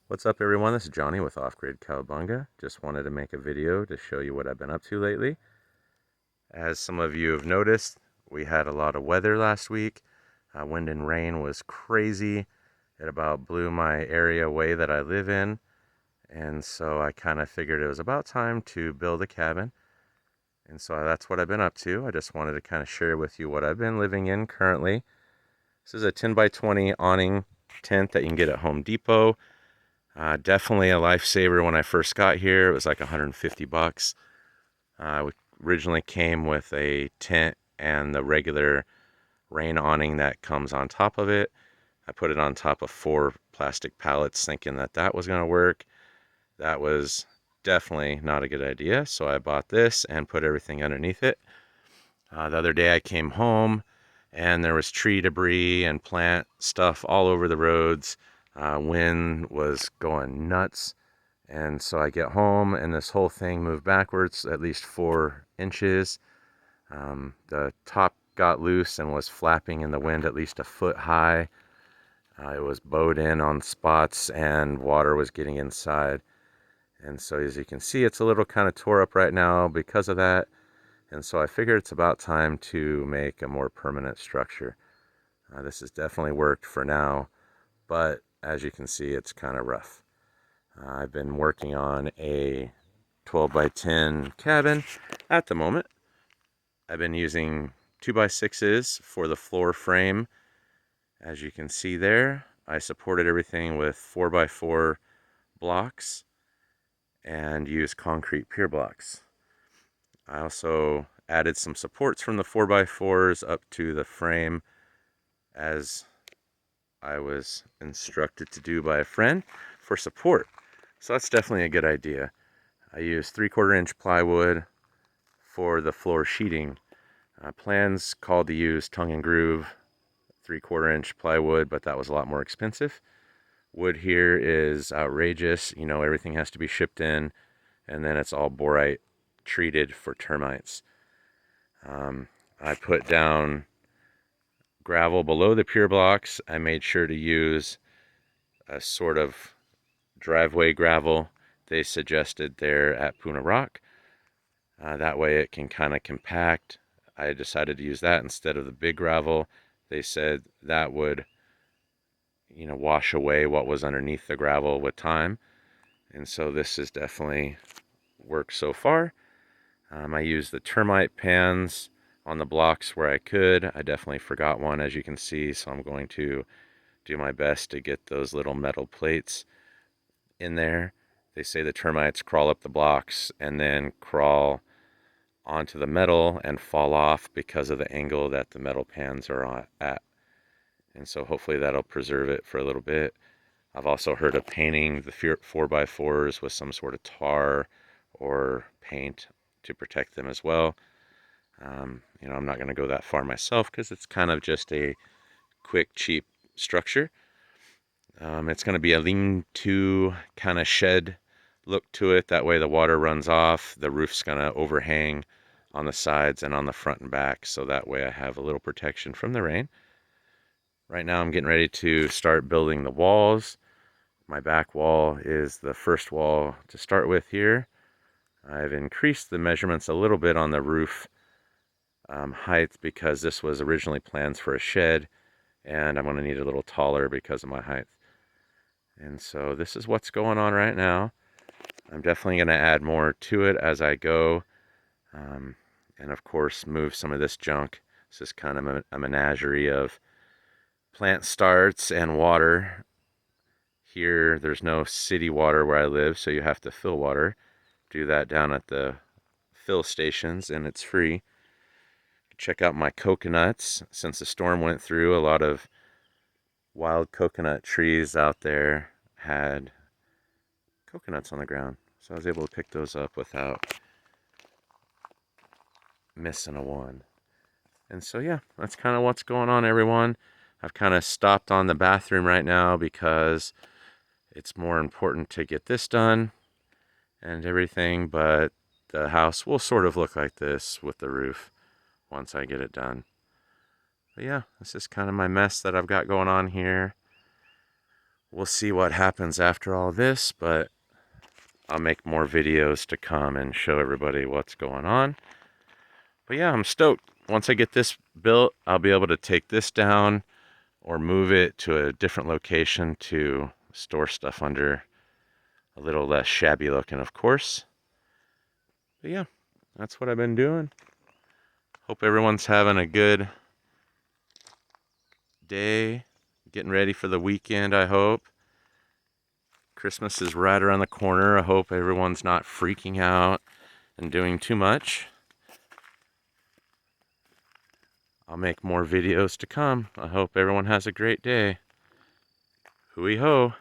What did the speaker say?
What's up everyone, this is Johnny with Off Grid Cowabunga. Just wanted to make a video to show you what I've been up to lately. As some of you have noticed, we had a lot of weather last week. Wind and rain was crazy. It about blew my area away that I live in. And so I kind of figured it was about time to build a cabin. And so that's what I've been up to. I just wanted to kind of share with you what I've been living in currently. This is a 10 by 20 awning tent that you can get at Home Depot. Definitely a lifesaver when I first got here. It was like 150 bucks. We originally came with a tent and the regular rain awning that comes on top of it. I put it on top of 4 plastic pallets thinking that that was going to work. That was definitely not a good idea. So I bought this and put everything underneath it. The other day I came home and there was tree debris and plant stuff all over the roads. Wind was going nuts. And so I get home and this whole thing moved backwards at least 4 inches. The top got loose and was flapping in the wind at least a foot high. It was bowed in on spots and water was getting inside. And so as you can see, it's a little kind of tore up right now because of that. And so I figured it's about time to make a more permanent structure. This has definitely worked for now, but as you can see, it's kind of rough. I've been working on a 12 by 10 cabin at the moment. I've been using 2 by 6s for the floor frame. As you can see there, I supported everything with 4 by 4 blocks and used concrete pier blocks. I also added some supports from the 4 by 4s up to the frame as I was instructed to do by a friend for support. So that's definitely a good idea. I used 3/4 inch plywood for the floor sheeting. Plans called to use tongue and groove 3/4 inch plywood, but that was a lot more expensive. Wood here is outrageous. You know, everything has to be shipped in, and then it's all borite treated for termites. I put down gravel below the pier blocks. I made sure to use a sort of driveway gravel they suggested there at Puna Rock. That way it can kind of compact. I decided to use that instead of the big gravel. They said that would, wash away what was underneath the gravel with time. And so this has definitely worked so far. I used the termite pans on the blocks where I could. I definitely forgot one, as you can see, so I'm going to do my best to get those little metal plates in there. They say the termites crawl up the blocks and then crawl onto the metal and fall off because of the angle that the metal pans are at. And so hopefully that'll preserve it for a little bit. I've also heard of painting the 4x4s with some sort of tar or paint to protect them as well. I'm not going to go that far myself because it's kind of just a quick, cheap structure. It's going to be a lean-to kind of shed look to it. That way the water runs off. The roof's going to overhang on the sides and on the front and back, so that way I have a little protection from the rain. Right now I'm getting ready to start building the walls. My back wall is the first wall to start with here. I've increased the measurements a little bit on the roof height because this was originally planned for a shed, and I'm going to need a little taller because of my height. And so this is what's going on right now. I'm definitely going to add more to it as I go, and of course move some of this junk. This is kind of a menagerie of plant starts and water. Here there's no city water where I live, so you have to fill water. Do that down at the fill stations, and it's free. Check out my coconuts. Since the storm went through, a lot of wild coconut trees out there had coconuts on the ground, so I was able to pick those up without missing a one. And so yeah, that's kind of what's going on, everyone. I've kind of stopped on the bathroom right now because it's more important to get this done and everything, but the house will sort of look like this with the roof once I get it done. But yeah, this is kind of my mess that I've got going on here. we'll see what happens after all this, but I'll make more videos to come and show everybody what's going on. But yeah, I'm stoked. Once I get this built, I'll be able to take this down or move it to a different location to store stuff under, a little less shabby looking, of course. But yeah, that's what I've been doing. Hope everyone's having a good day, getting ready for the weekend, I hope. Christmas is right around the corner. I hope everyone's not freaking out and doing too much. I'll make more videos to come. I hope everyone has a great day. Hui ho!